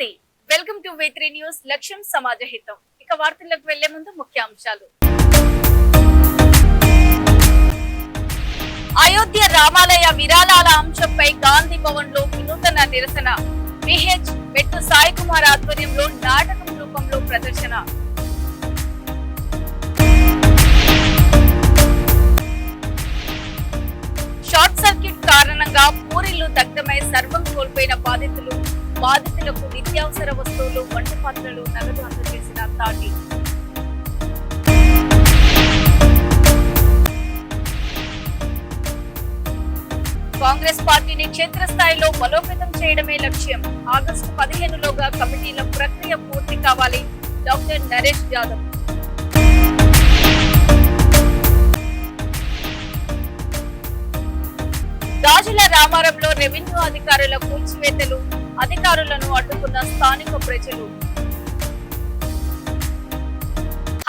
నమస్తే, welcome to V3 news. లక్ష్యం సమాజహితం. ఇక వార్తలకు వెళ్లే ముందు ముఖ్యాంశాలు. అయోధ్య రామాలయ విరాళాల అంశంపై గాంధీ భవన్ లో వినూతన నిరసన. విహెచ్ మెట్టు సాయి కుమార్ ఆధ్వర్యంలో నాటకం రూపంలో ప్రదర్శన. షార్ట్ సర్క్యూట్ కారణంగా పూరిళ్లు దగ్ధమై సర్వం కోల్పోయిన బాధితులకు నిత్యావసర వస్తువులు, వంట పాత్రలు, నగదు అందజేసిన తాటి. కాంగ్రెస్ పార్టీని క్షేత్రస్థాయిలో బలోపేతం చేయడమే లక్ష్యం. ఆగస్టు 15లోగా కమిటీల ప్రక్రియ పూర్తి కావాలి. డాక్టర్ నరేష్ యాదవ్. గాజుల రామారంలో రెవెన్యూ అధికారుల కూల్చివేతలు, అధికారులను అడ్డుకున్న స్థానిక ప్రజలు.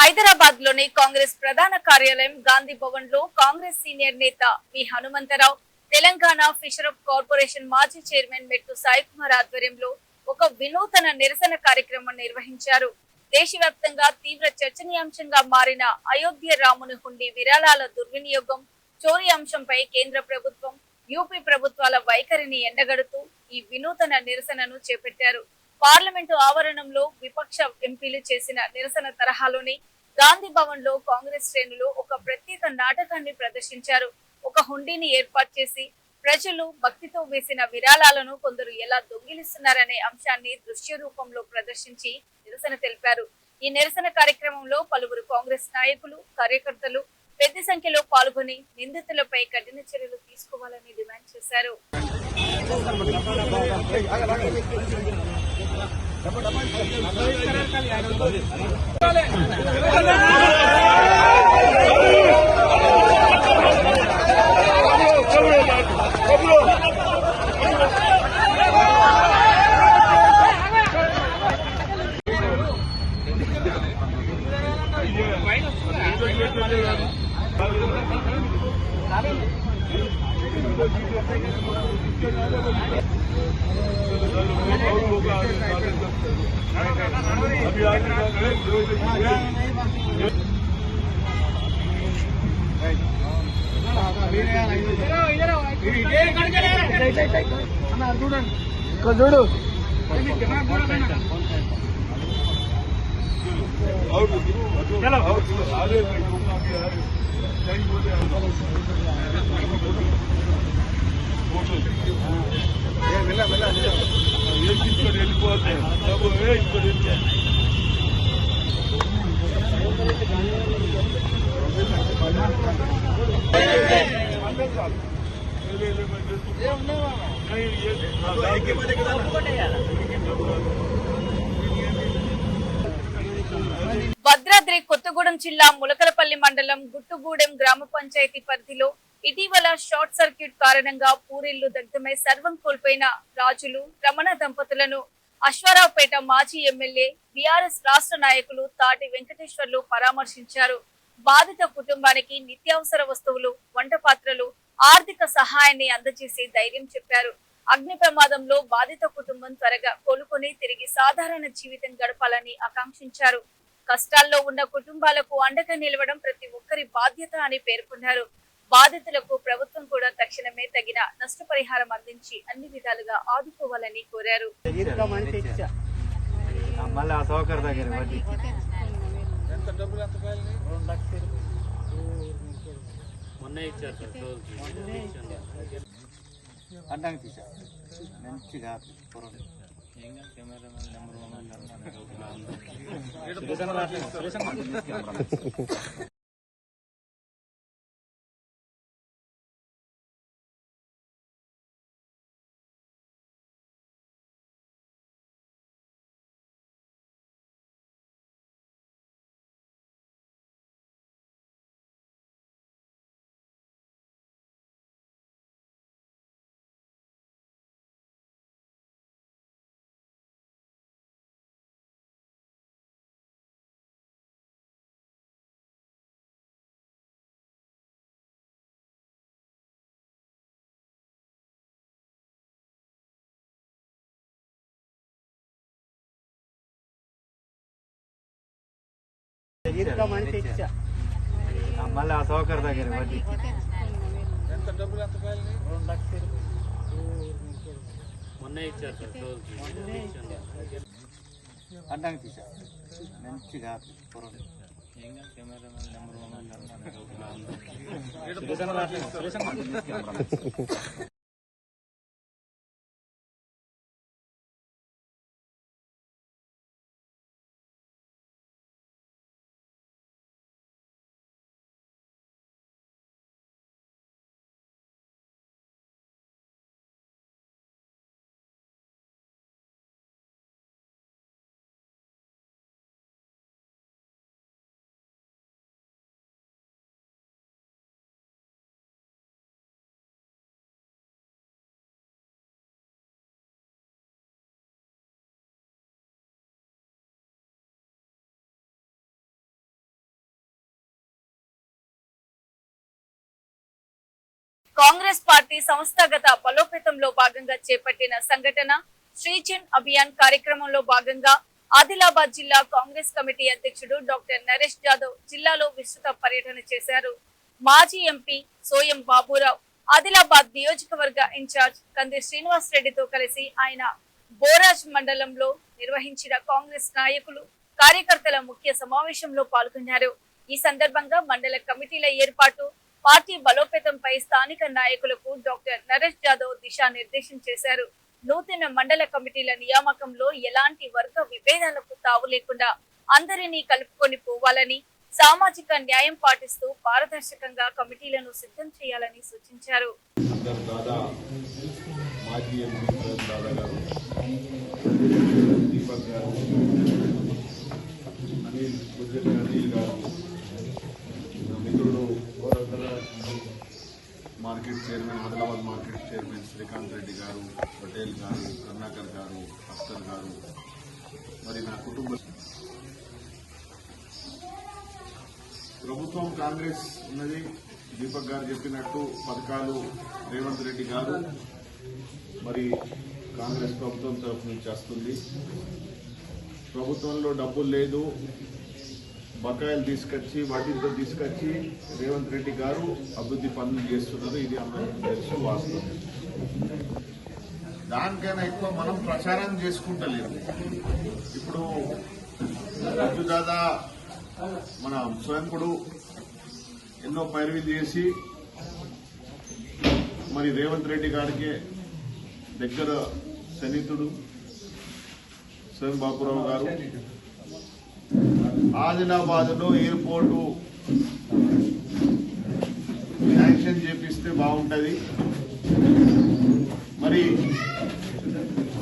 హైదరాబాద్ లోని కాంగ్రెస్ ప్రధాన కార్యాలయం గాంధీ భవన్ లో కాంగ్రెస్ సీనియర్ నేత వి హనుమంతరావు, తెలంగాణ ఫిషరప్ కార్పొరేషన్ మాజీ చైర్మన్ మెట్టు సాయి కుమార్ ఆధ్వర్యంలో ఒక వినూతన నిరసన కార్యక్రమం నిర్వహించారు. దేశవ్యాప్తంగా తీవ్ర చర్చనీయాంశంగా మారిన అయోధ్య రాముని హుండీ విరాళాల దుర్వినియోగం, చోరీ అంశంపై కేంద్ర ప్రభుత్వం, యూపీ ప్రభుత్వాల వైఖరిని ఎండగడుతూ ఈ వినూతన నిరసనను చేపట్టారు. పార్లమెంటు ఆవరణంలో విపక్ష ఎంపీలు చేసిన నిరసన తరహాలోని గాంధీ భవన్ లో కాంగ్రెస్ శ్రేణులు ఒక ప్రత్యేక నాటకాన్ని ప్రదర్శించారు. ఒక హుండీని ఏర్పాటు చేసి ప్రజలు భక్తితో వేసిన విరాళాలను కొందరు ఎలా దొంగిలిస్తున్నారనే అంశాన్ని దృశ్య రూపంలో ప్రదర్శించి నిరసన తెలిపారు. ఈ నిరసన కార్యక్రమంలో పలువురు కాంగ్రెస్ నాయకులు, కార్యకర్తలు పెద్ద సంఖ్యలో పాల్గొని నిందితులపై కఠిన చర్యలు తీసుకోవాలని డిమాండ్ చేశారు. చూడు భద్రాద్రి కొత్తగూడెం జిల్లా ములకలపల్లి మండలం గుట్టుగూడెం గ్రామ పంచాయతీ పరిధిలో ఇటీవల షార్ట్ సర్క్యూట్ కారణంగా పూరిళ్లు దగ్ధమై సర్వం కోల్పోయిన రాజులు, రమణ దంపతులను అశ్వారావుపేట మాజీ ఎమ్మెల్యే, బీఆర్ఎస్ రాష్ట్ర నాయకులు తాటి వెంకటేశ్వర్లు పరామర్శించారు. బాధిత కుటుంబానికి నిత్యావసర వస్తువులు, వంట పాత్రలు, ఆర్థిక సహాయాన్ని అందజేసి ధైర్యం చెప్పారు. అగ్ని ప్రమాదంలో బాధిత కుటుంబం త్వరగా కోలుకొని తిరిగి సాధారణ జీవితం గడపాలని ఆకాంక్షించారు. కష్టాల్లో ఉన్న కుటుంబాలకు అండగా నిలవడం ప్రతి ఒక్కరి బాధ్యత అని పేర్కొన్నారు. బాధితులకు ప్రభుత్వం కూడా తక్షణమే తగిన నష్టపరిహారం అందించి అన్ని విధాలుగా ఆదుకోవాలని కోరారు. మళ్ళీ ఆ సౌకర్ దగ్గర ఎంత డబ్బులు ఎంత కావాలి? 2 లక్షలు మొన్నే ఇచ్చారు సార్. అడ్డానికి తీసారు మంచిగా కాంగ్రెస్ పార్టీ సంస్థాగత బలోపేతంలో భాగంగా చేపట్టిన సంఘటన శ్రీజన్ అభియాన్ కార్యక్రమంలో భాగంగా ఆదిలాబాద్ జిల్లా కాంగ్రెస్ కమిటీ అధ్యక్షుడు డాక్టర్ నరేష్ జాదవ్ జిల్లాలో విస్తృత పర్యటన చేశారు. మాజీ ఎంపీ సోయం బాబురావు, ఆదిలాబాద్ నియోజకవర్గ ఇన్ఛార్జ్ కంది శ్రీనివాస్ రెడ్డితో కలిసి ఆయన బోరాజ్ మండలంలో నిర్వహించిన కాంగ్రెస్ నాయకులు కార్యకర్తల ముఖ్య సమావేశంలో పాల్గొన్నారు. ఈ సందర్భంగా మండల కమిటీల ఏర్పాటు, పార్టీ బలోపేతంపై స్థానిక నాయకులకు డాక్టర్ నరేష్ జాదవ్ దిశానిర్దేశం చేశారు. నూతన మండల కమిటీల నియామకంలో ఎలాంటి వర్గ విభేదాలకు తావు లేకుండా అందరినీ కలుపుకొని పోవాలని, సామాజిక న్యాయం పాటిస్తూ పారదర్శకంగా కమిటీలను సిద్ధం చేయాలని సూచించారు. Market chairman, Adilabad market chairman Srikanth Reddy గారు, పటేల్ గారు, కర్ణాకర్ గారు, అఖ్తర్ గారు, మరి నా కుటుంబ ప్రభుత్వం కాంగ్రెస్ ఉన్నది. దీపక్ గారు చెప్పినట్టు పథకాలు రేవంత్ రెడ్డి గారు మరి కాంగ్రెస్ ప్రభుత్వం తరఫు నుంచి వస్తుంది. ప్రభుత్వంలో డబ్బులు లేదు, బకాయిలు తీసుకొచ్చి వడ్డీతో తీసుకొచ్చి రేవంత్ రెడ్డి గారు అభివృద్ధి పనులు చేస్తున్నారు. ఇది అందరికీ తెలుసు, వాస్తవం. దానికైనా ఎక్కువ మనం ప్రచారం చేసుకుంటలేదు. ఇప్పుడు రాజుదాదా మన స్వయంకుడు ఎన్నో పైరవీలు చేసి మరి రేవంత్ రెడ్డి గారికి దగ్గర సన్నిహితుడు స్వయం బాపురావు గారు ఆదిలాబాద్ లో ఎయిర్పోర్టు శాంక్షన్ చేపిస్తే బాగుంటది. మరి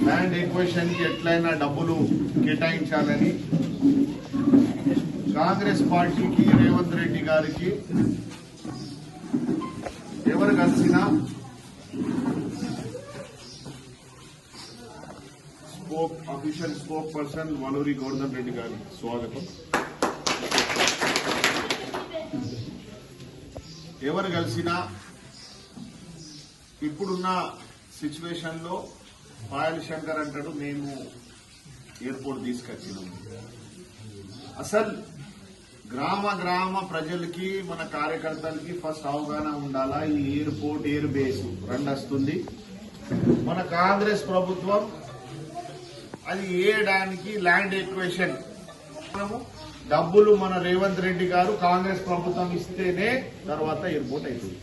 ల్యాండ్ ఎక్విజిషన్ కి ఎట్లయినా డబ్బులు కేటాయించాలని కాంగ్రెస్ పార్టీకి, రేవంత్ రెడ్డి గారికి ఎవరు కలిసినా official spokesperson Valuri Govardhan Reddy గారికి స్వాగతం. ఎవరు కలిసినా ఇప్పుడున్న సిచ్యువేషన్ లో పాయల్ శంకర్ అంటాడు మేము ఎయిర్పోర్ట్ తీసుకొచ్చినాము. అసలు గ్రామ ప్రజలకి, మన కార్యకర్తలకి ఫస్ట్ అవగాహన ఉండాలా. ఈ ఎయిర్పోర్ట్, ఎయిర్ బేస్ రెండు వస్తుంది. మన కాంగ్రెస్ ప్రభుత్వం అది వేయడానికి ల్యాండ్ ఎక్వేషన్ డబ్బులు మన రేవంత్ రెడ్డి గారు కాంగ్రెస్ ప్రభుత్వం ఇస్తేనే తర్వాత ఎయిర్పోర్ట్ అవుతుంది.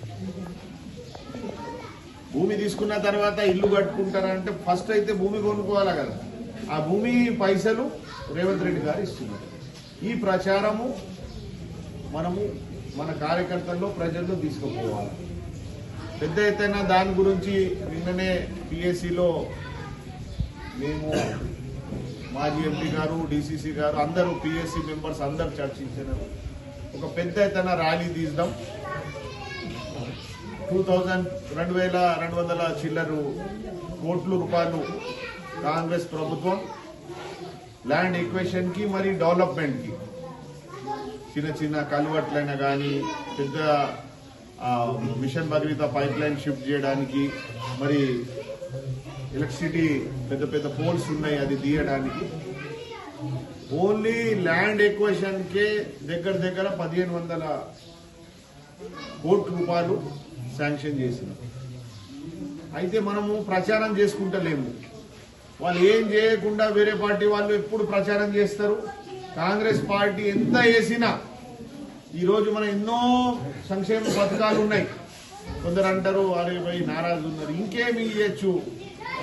భూమి తీసుకున్న తర్వాత ఇల్లు కట్టుకుంటారంటే ఫస్ట్ అయితే భూమి కొనుక్కోవాలా కదా. ఆ భూమి పైసలు రేవంత్ రెడ్డి గారు ఇస్తున్నారు. ఈ ప్రచారము మనము మన కార్యకర్తల్లో, ప్రజల్లో తీసుకుపోవాలి. పెద్ద ఎత్తున దాని గురించి నిన్ననే పిఎస్సిలో మేము మాజీ ఎంపీ గారు, డిసిసి గారు అందరూ, పిఎస్సి మెంబర్స్ అందరూ చర్చించినారు. ఒక పెద్ద ఎత్తున ర్యాలీ తీద్దాం. 2,200 చిల్లరు కోట్ల రూపాయలు కాంగ్రెస్ ప్రభుత్వం ల్యాండ్ ఎక్వేషన్ కి మరి డెవలప్మెంట్ కి, చిన్న చిన్న కల్వర్ట్లైనా కానీ, పెద్ద mission Bhagiratha pipeline shift చేయడానికి, మరి ఎలక్ట్రిసిటీ పెద్ద పెద్ద పోల్స్ ఉన్నాయి అది తీయడానికి ఓన్లీ ల్యాండ్ ఎక్వేషన్ కే దగ్గర 1500 కోట్ల రూపాయలు శాంక్షన్ చేసినాం. అయితే మనము ప్రచారం చేసుకుంటలేము. వాళ్ళు ఏం చేయకుండా వేరే పార్టీ వాళ్ళు ఎప్పుడు ప్రచారం చేస్తారు. కాంగ్రెస్ పార్టీ ఎంత వేసినా ఈరోజు మనం ఎన్నో సంక్షేమ పథకాలు ఉన్నాయి. కొందరు అంటారు అరే భయ్ నారాజు ఉన్నారు, ఇంకేమి ఇవ్వచ్చు.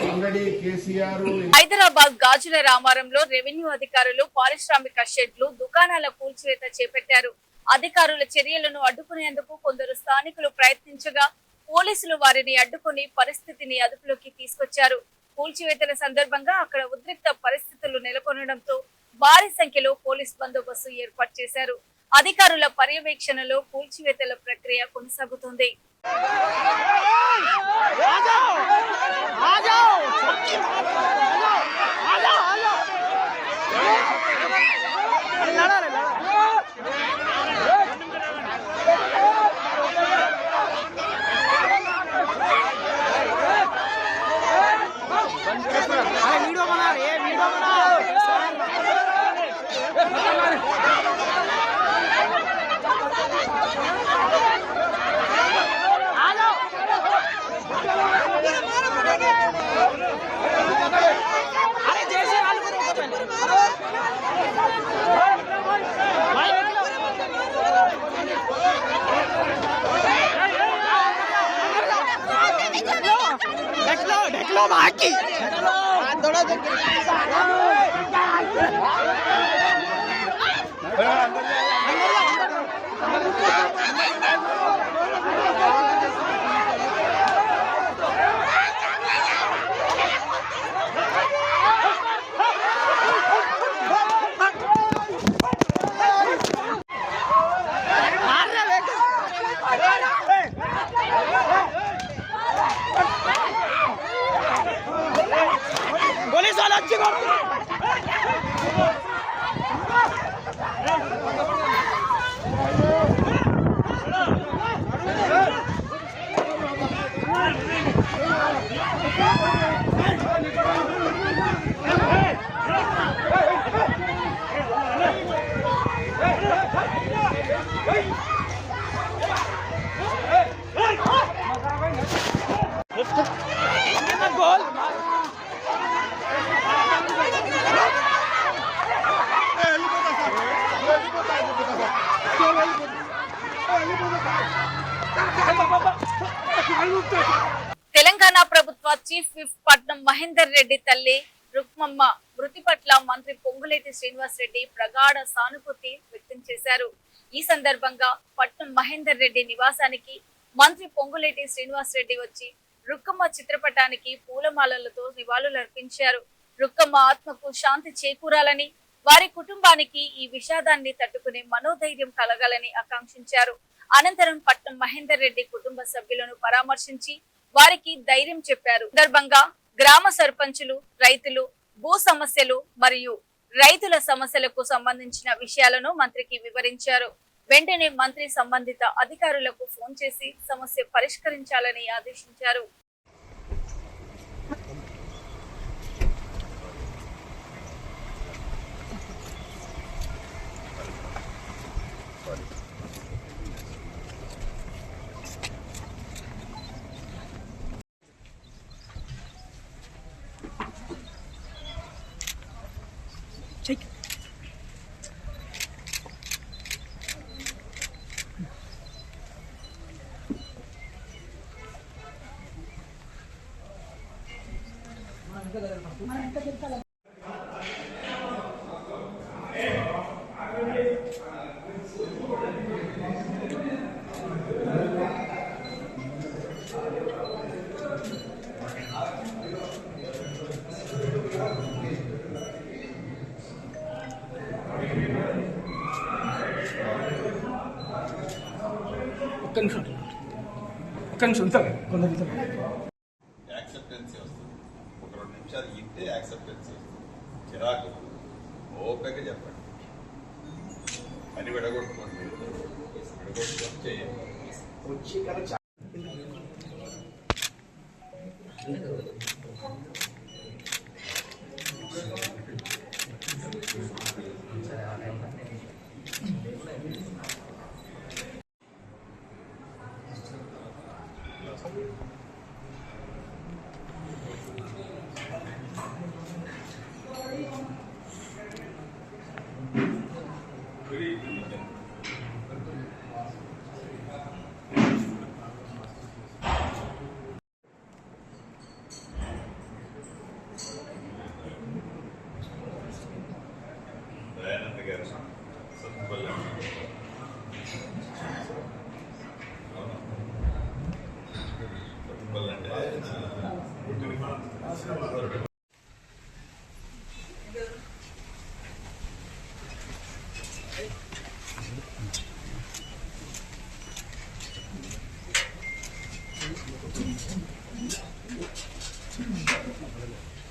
ఆల్రెడీ కేసీఆర్ హైదరాబాద్ గాజుల రామారంలో రెవెన్యూ అధికారులు పారిశ్రామిక షెడ్లు దుకాణాల కూల్చివేత చేపట్టారు. అధికారుల చర్యలను అడ్డుకునేందుకు కొందరు స్థానికులు ప్రయత్నించగా పోలీసులు వారిని అడ్డుకుని పరిస్థితిని అదుపులోకి తీసుకొచ్చారు. కూల్చివేతల సందర్భంగా అక్కడ ఉద్రిక్త పరిస్థితులు నెలకొనడంతో భారీ సంఖ్యలో పోలీస్ బందోబస్తు ఏర్పాటు చేశారు. అధికారుల పర్యవేక్షణలో కూల్చివేతల ప్రక్రియ కొనసాగుతుంది. తెలంగాణ ప్రభుత్వ చీఫ్ విప్ పట్నం మహేందర్ రెడ్డి తల్లి రుక్మమ్మ మృతి పట్ల మంత్రి పొంగులేటి శ్రీనివాస్ రెడ్డి ప్రగాఢ సానుభూతి వ్యక్తం చేశారు. ఈ సందర్భంగా పట్నం మహేందర్ రెడ్డి నివాసానికి మంత్రి పొంగులేటి శ్రీనివాస్ రెడ్డి వచ్చి రుక్కమ్మ చిత్రపటానికి పూలమాలలతో నివాళులర్పించారు. రుక్కమ్మ ఆత్మకు శాంతి చేకూరాలని, వారి కుటుంబానికి ఈ విషాదాన్ని తట్టుకునే మనోధైర్యం కలగాలని ఆకాంక్షించారు. అనంతరం పట్నం మహేందర్ రెడ్డి కుటుంబ సభ్యులను పరామర్శించి వారికి ధైర్యం చెప్పారు. సందర్భంగా గ్రామ సర్పంచులు, రైతులు, భూ సమస్యలు మరియు రైతుల సమస్యలకు సంబంధించిన విషయాలను మంత్రికి వివరించారు. వెంటనే మంత్రి సంబంధిత అధికారులకు ఫోన్ చేసి సమస్య పరిష్కరించాలని ఆదేశించారు. యాక్సెప్టెన్సీ వస్తుంది. ఒక 2 నిమిషాలు ఇంటే యాక్సెప్టెన్సీ వస్తుంది. చిరాకు ఓపిక చెప్పండి, అని విడగొట్టుకోండి, విడగొట్టుకొని చేయండి. సత్తుపల్లి అవునా? సత్తుపల్లి అంటే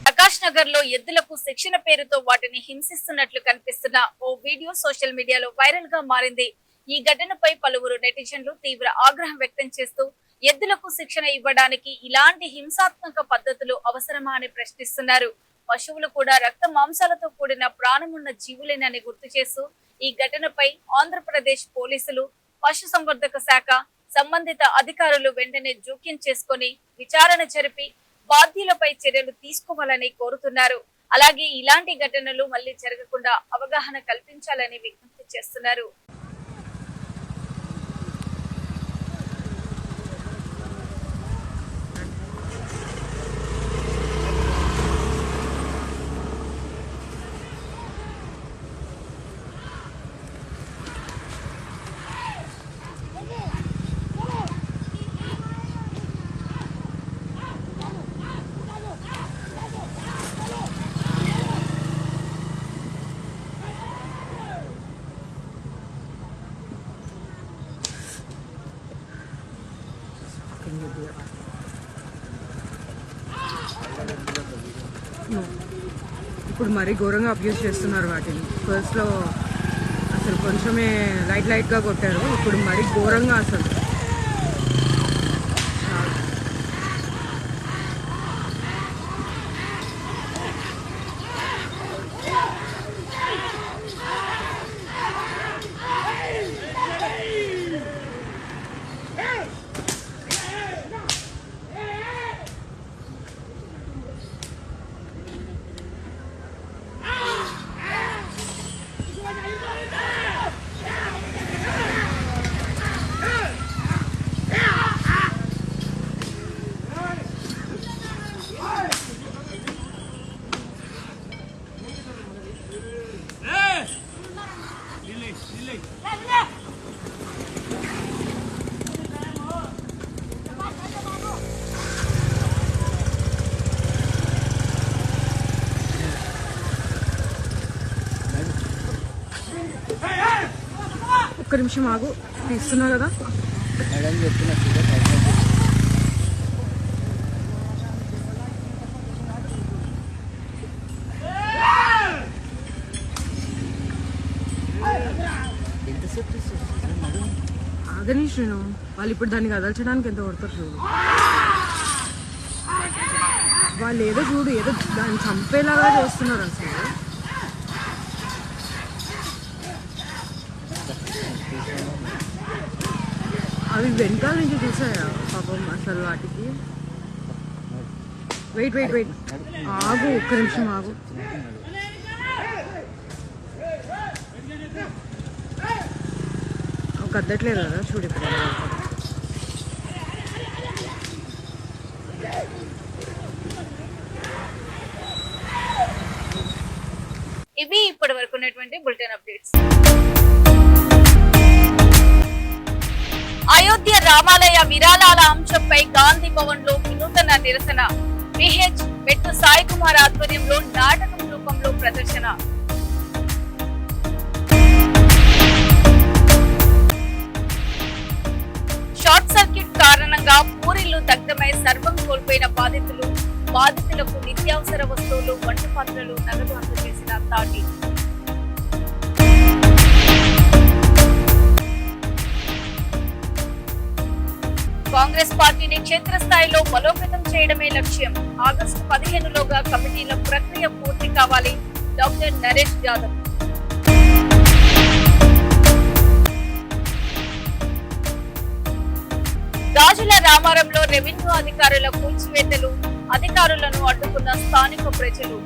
ప్రకాష్ నగర్ లో ఎద్దులకు శిక్షణ పేరుతో వాటిని హింసిస్తున్నట్లు కనిపిస్తున్న ఓ వీడియో సోషల్ మీడియాలో వైరల్ గా మారింది. ఈ ఘటనపై పలువురు నెటిజన్లు తీవ్ర ఆగ్రహం వ్యక్తం చేస్తూ ఎద్దులకు శిక్షణ ఇవ్వడానికి ఇలాంటి హింసాత్మక పద్ధతులు అవసరమా అని ప్రశ్నిస్తున్నారు. పశువులు కూడా రక్త మాంసాలతో కూడిన ప్రాణమున్న జీవులేనని గుర్తు చేస్తూ ఈ ఘటనపై ఆంధ్రప్రదేశ్ పోలీసులు, పశుసంవర్ధక శాఖ సంబంధిత అధికారులు వెంటనే జోక్యం చేసుకుని విచారణ జరిపి బాధ్యులపై చర్యలు తీసుకోవాలని కోరుతున్నారు. అలాగే ఇలాంటి ఘటనలు మళ్లీ జరగకుండా అవగాహన కల్పించాలని విజ్ఞప్తి చేస్తున్నారు. ఇప్పుడు మరీ ఘోరంగా అబ్యూస్ చేస్తున్నారు వాటిని. ఫస్ట్లో అసలు కొంచెమే లైట్గా కొట్టారు, ఇప్పుడు మరీ ఘోరంగా అసలు. ఒక్క నిమిషం ఆగు, తీస్తున్నా కదా. ఆగని శ్రీను, వాళ్ళు ఇప్పుడు దాన్ని కదల్చడానికి ఎంత కొడతారు చూడు. వాళ్ళు ఏదో చూడు, ఏదో దాన్ని చంపేలాగా చేస్తున్నారు అసలు. అవి వెనకాల నుంచి చూసాయా పాపం అసలు వాటికి. వెయిట్ ఆగు, ఒక్క నిమిషం ఆగు. ఒక అద్దట్లేదు కదా చూడు ఇప్పుడు. ఇవి ఇప్పటి వరకు ఉన్నటువంటి బులెటిన్ అప్డేట్స్. అయోధ్య రామాలయ విరాళాల అంశంపై గాంధీ భవన్ లో వినూతన నిరసన. విహెచ్ మెట్టు సాయి కుమార్ ఆధ్వర్యంలో నాటకం రూపంలో ప్రదర్శన. షార్ట్ సర్క్యూట్ కారణంగా పూరిళ్లు దగ్ధమై సర్వం కోల్పోయిన బాధితులకు నిత్యావసర వస్తువులు, వంట పాత్రలు, నగదు అందజేసిన తాటి. కాంగ్రెస్ పార్టీని క్షేత్రస్థాయిలో బలోపేతం చేయడమే లక్ష్యం. ఆగస్టు 15లోగా కమిటీల ప్రక్రియ పూర్తి కావాలి. డాక్టర్ నరేష్ యాదవ్. గాజుల రామారంలో రెవెన్యూ అధికారుల కూల్చివేతలు, అధికారులను అడ్డుకున్న స్థానిక ప్రజలు.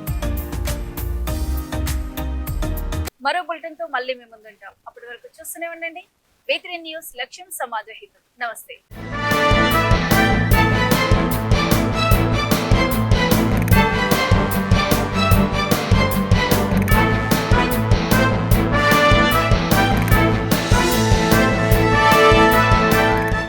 మరో బులెటిన్ తో మళ్ళీ మీ ముందుంటాం. అప్పటి వరకు చూస్తూనే ఉండండి. V3 న్యూస్, లక్ష్యం సమాజ హితం. నమస్తే.